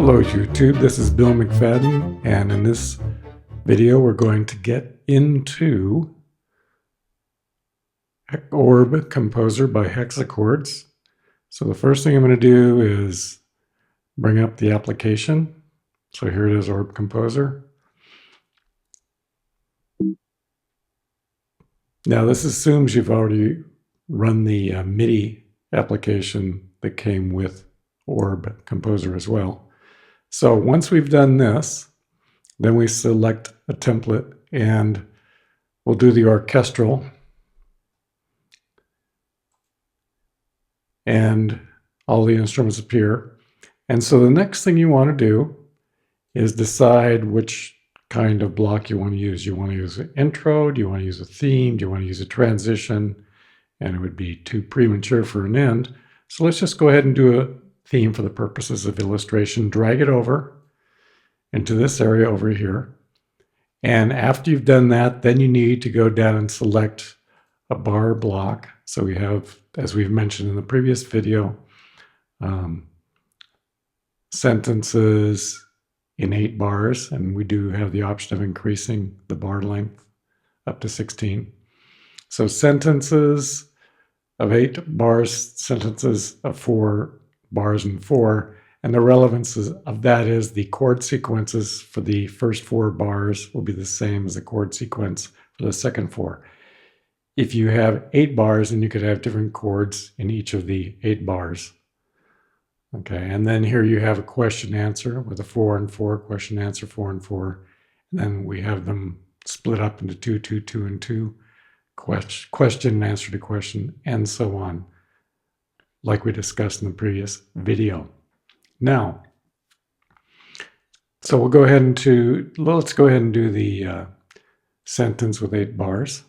Hello YouTube, this is Bill McFadden, and in this video we're going to get into Orb Composer by Hexachords. So the first thing I'm going to do is bring up the application. So here it is, Orb Composer. Now this assumes you've already run the MIDI application that came with Orb Composer as well. So once we've done this, then we select a template and we'll do the orchestral. And all the instruments appear. And so the next thing you want to do is decide which kind of block you want to use. You want to use an intro? Do you want to use a theme? Do you want to use a transition? And it would be too premature for an end. So let's just go ahead and do a theme for the purposes of illustration. Drag it over into this area over here. And after you've done that, then you need to go down and select a bar block. So we have, as we've mentioned in the previous video, sentences in 8 bars, and we do have the option of increasing the bar length up to 16. So sentences of 8 bars, sentences of 4 bars and 4, and the relevance of that is the chord sequences for the first 4 bars will be the same as the chord sequence for the second 4. If you have 8 bars, then you could have different chords in each of the 8 bars. Okay, and then here you have a question answer with a 4 and 4, question answer 4 and 4. And then we have them split up into 2, 2, 2, and 2, question, answer to question, and so on, like we discussed in the previous video. Now, so let's go ahead and do the sentence with 8 bars.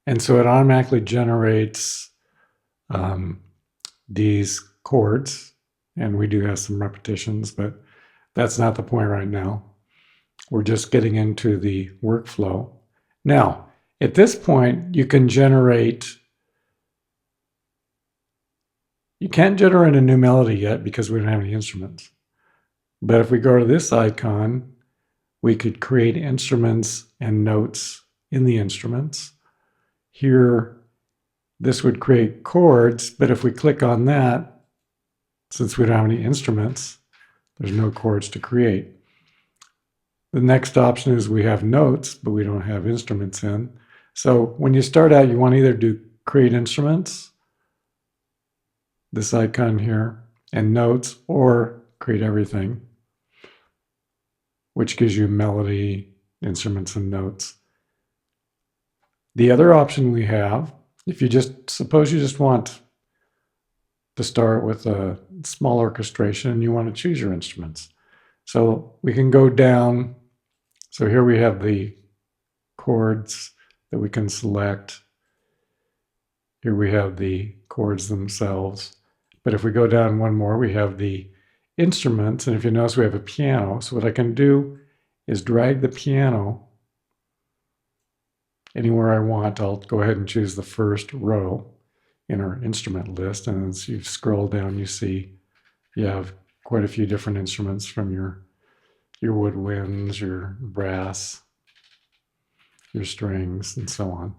And so it automatically generates these chords, and we do have some repetitions, but that's not the point right now. We're just getting into the workflow. Now, at this point, you can't generate a new melody yet because we don't have any instruments. But if we go to this icon, we could create instruments and notes in the instruments. Here, this would create chords, but if we click on that, since we don't have any instruments, there's no chords to create. The next option is we have notes, but we don't have instruments in. So when you start out, you want to either do create instruments, this icon here, and notes, or create everything, which gives you melody, instruments, and notes. The other option we have, if you suppose you just want to start with a small orchestration and you want to choose your instruments. So we can go down. So here we have the chords that we can select. Here we have the chords themselves. But if we go down one more, we have the instruments. And if you notice, we have a piano. So what I can do is drag the piano anywhere I want. I'll go ahead and choose the first row in our instrument list. And as you scroll down, you see you have quite a few different instruments from your woodwinds, your brass, your strings, and so on.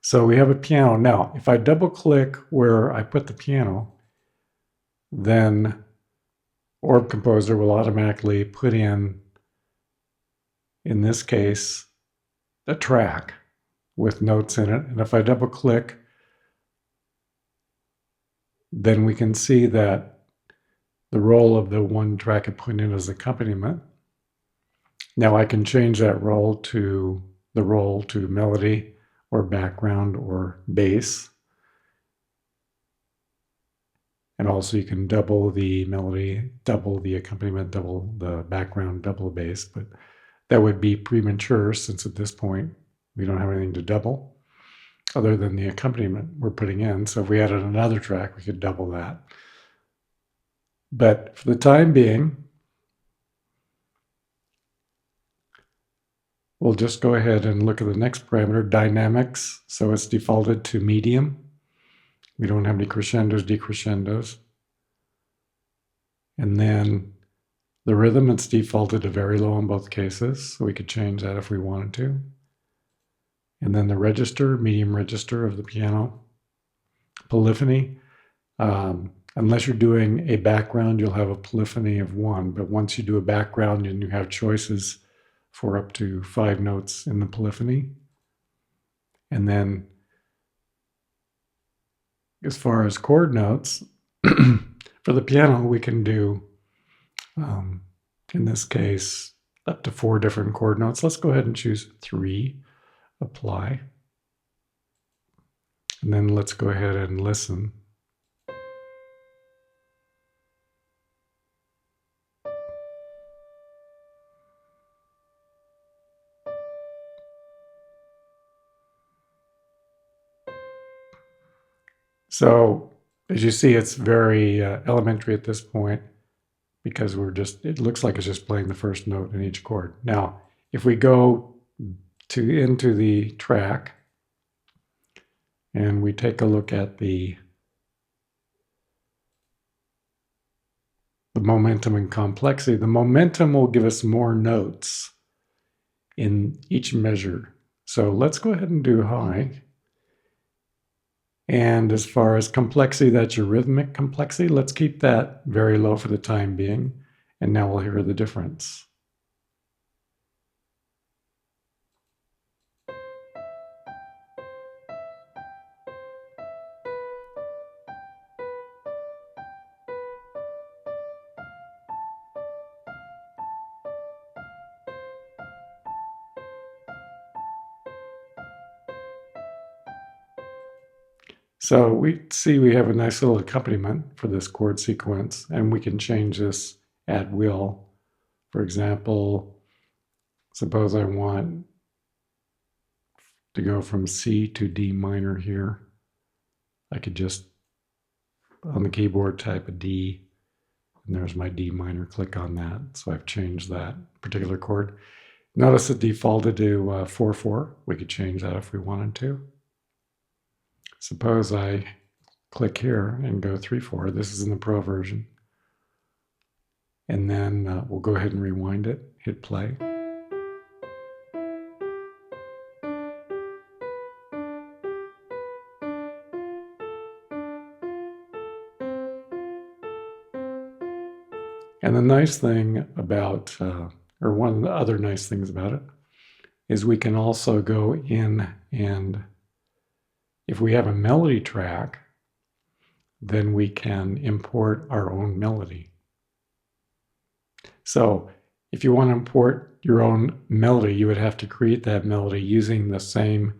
So we have a piano. Now, if I double click where I put the piano, then Orb Composer will automatically put in this case, a track with notes in it. And if I double click, then we can see that the role of the one track I put in is accompaniment. Now I can change that role to melody or background or bass. And also you can double the melody, double the accompaniment, double the background, double the bass, but that would be premature since at this point we don't have anything to double other than the accompaniment we're putting in. So if we added another track, we could double that. But for the time being, we'll just go ahead and look at the next parameter, dynamics. So it's defaulted to medium. We don't have any crescendos, decrescendos. And then the rhythm, it's defaulted to very low in both cases, so we could change that if we wanted to. And then the register, medium register of the piano. Polyphony, unless you're doing a background, you'll have a polyphony of 1. But once you do a background, and you have choices for up to 5 notes in the polyphony. And then as far as chord notes, for the piano, we can do, in this case, up to 4 different chord notes. Let's go ahead and choose 3, apply. And then let's go ahead and listen. So as you see, it's very elementary at this point, because it looks like it's just playing the first note in each chord. Now, if we go into the track and we take a look at the momentum and complexity, the momentum will give us more notes in each measure. So let's go ahead and do high. And as far as complexity, that's your rhythmic complexity. Let's keep that very low for the time being. And now we'll hear the difference. So we see we have a nice little accompaniment for this chord sequence, and we can change this at will. For example, suppose I want to go from C to D minor here. I could just, on the keyboard, type a D, and there's my D minor, click on that. So I've changed that particular chord. Notice it defaulted to 4/4. We could change that if we wanted to. Suppose I click here and go 3/4. This is in the Pro version. And then we'll go ahead and rewind it, hit play. And the nice thing about, or one of the other nice things about it, is we can also go in, and if we have a melody track, then we can import our own melody. So if you want to import your own melody, you would have to create that melody using the same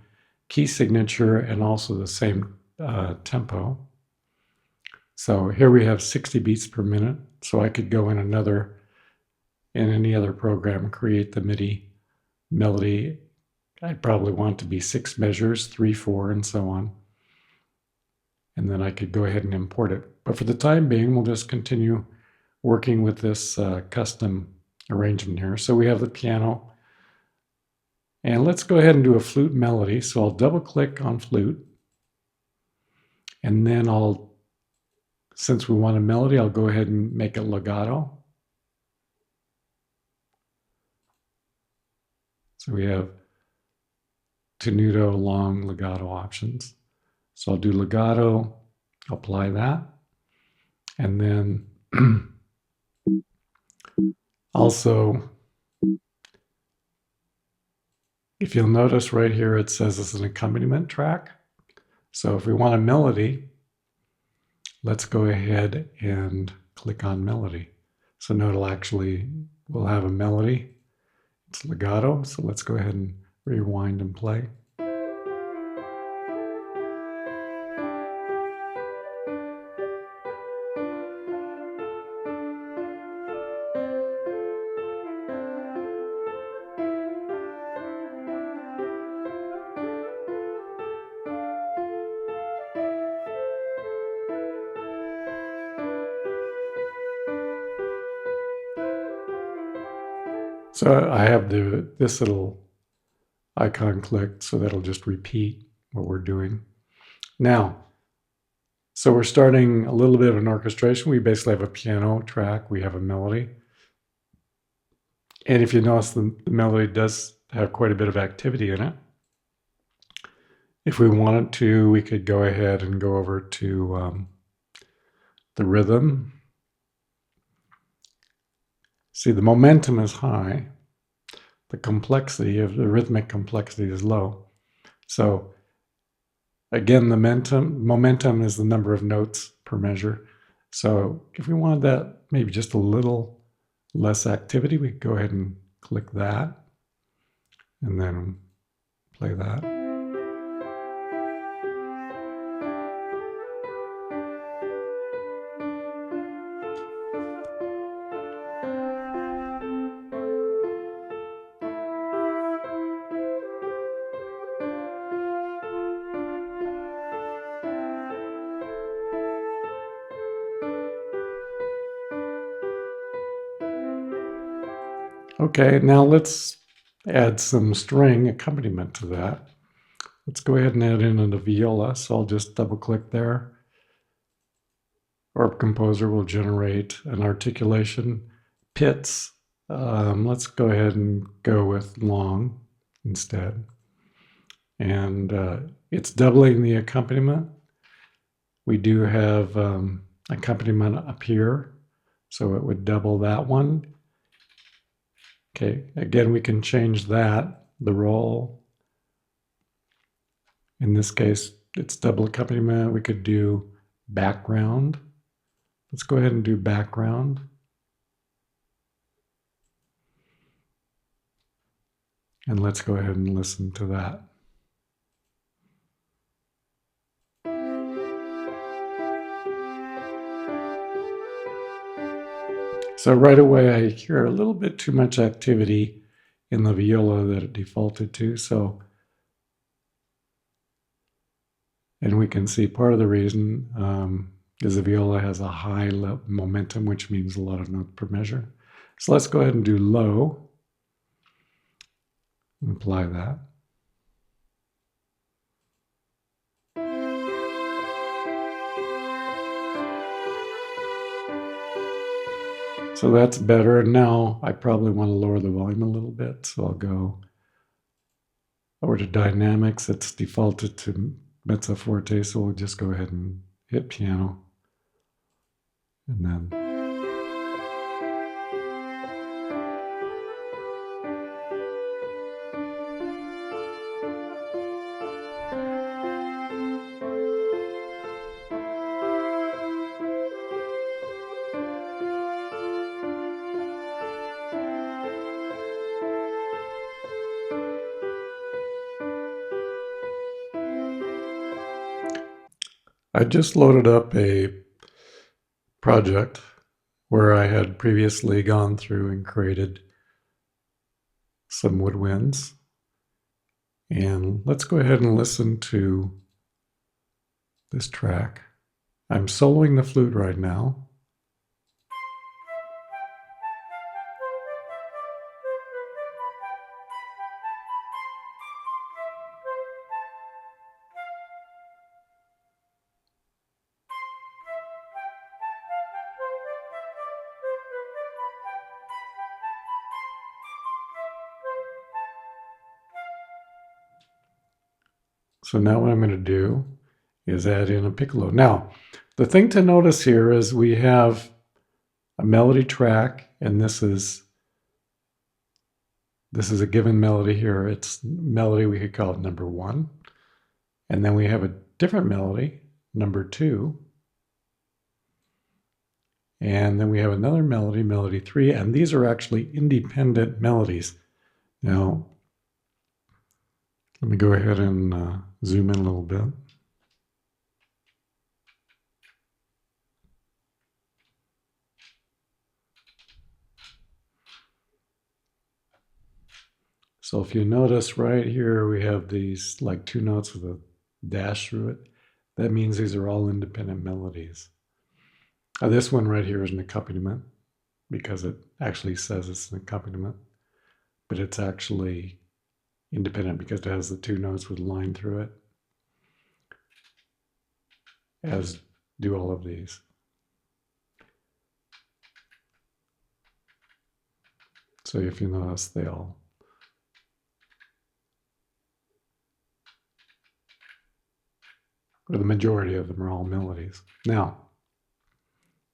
key signature and also the same tempo. So here we have 60 beats per minute. So I could go in any other program, create the MIDI melody. I'd probably want it to be 6 measures, 3, 4, and so on. And then I could go ahead and import it. But for the time being, we'll just continue working with this custom arrangement here. So we have the piano. And let's go ahead and do a flute melody. So I'll double click on flute. And then since we want a melody, I'll go ahead and make it legato. So we have tenuto, long, legato options. So I'll do legato, apply that. And then also, if you'll notice right here, it says it's an accompaniment track. So if we want a melody, let's go ahead and click on melody. So note we'll have a melody. It's legato, so let's go ahead and rewind and play. So I have this little icon clicked, so that'll just repeat what we're doing. Now, So we're starting a little bit of an orchestration. We basically have a piano track. We have a melody. And if you notice, the melody does have quite a bit of activity in it. If we wanted to, we could go ahead and go over to the rhythm. See, the momentum is high. The complexity of the rhythmic complexity is low. So again, the momentum is the number of notes per measure. So if we wanted that maybe just a little less activity, we could go ahead and click that and then play that. Okay, now let's add some string accompaniment to that. Let's go ahead and add in a viola. So I'll just double click there. Orb Composer will generate an articulation. Pits, let's go ahead and go with long instead. And it's doubling the accompaniment. We do have accompaniment up here, so it would double that one. Okay, again, we can change that, the roll. In this case, it's double accompaniment. We could do background. Let's go ahead and do background. And let's go ahead and listen to that. So right away, I hear a little bit too much activity in the viola that it defaulted to. So, and we can see part of the reason is the viola has a high momentum, which means a lot of notes per measure. So let's go ahead and do low and apply that. So that's better. Now I probably want to lower the volume a little bit. So I'll go over to dynamics. It's defaulted to mezzo forte. So we'll just go ahead and hit piano. And then. I just loaded up a project where I had previously gone through and created some woodwinds. And let's go ahead and listen to this track. I'm soloing the flute right now. So now what I'm going to do is add in a piccolo. Now, the thing to notice here is we have a melody track, and this is a given melody here. It's melody, we could call it number 1. And then we have a different melody, number 2. And then we have another melody, melody 3, and these are actually independent melodies. Now, let me go ahead and zoom in a little bit. So if you notice right here, we have these like 2 notes with a dash through it. That means these are all independent melodies. This one right here is an accompaniment because it actually says it's an accompaniment, but it's actually independent because it has the 2 notes with a line through it. As do all of these. So if you notice, they all or the majority of them are all melodies. Now,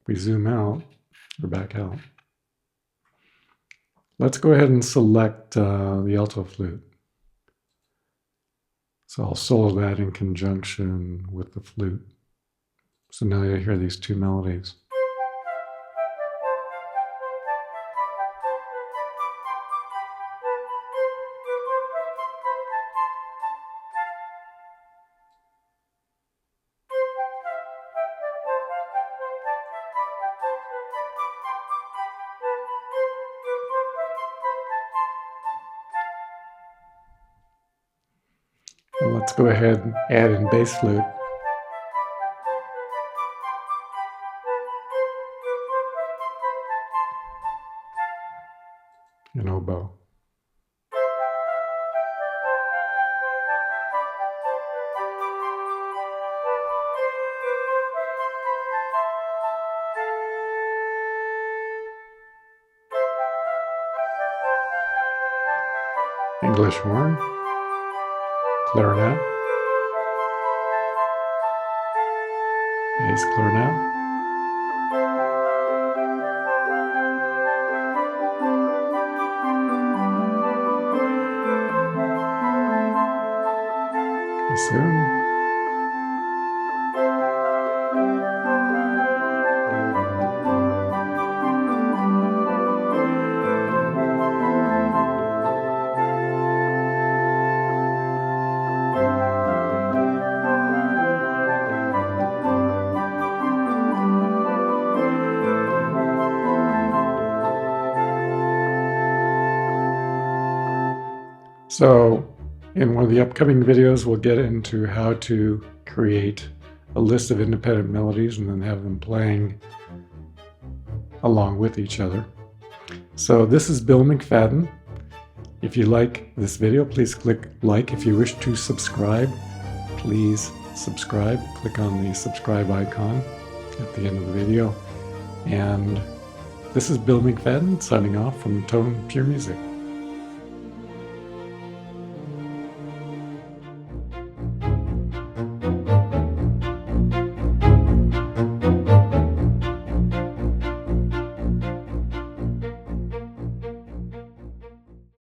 if we zoom out or back out, let's go ahead and select the alto flute. So I'll solo that in conjunction with the flute. So now you hear these two melodies. And let's go ahead and add in bass flute. And oboe. English horn, clarinet, bass clarinet, bassoon, So in one of the upcoming videos, we'll get into how to create a list of independent melodies and then have them playing along with each other. So this is Bill McFadden. If you like this video, please click like. If you wish to subscribe, please subscribe. Click on the subscribe icon at the end of the video. And this is Bill McFadden signing off from Tone Pure Music.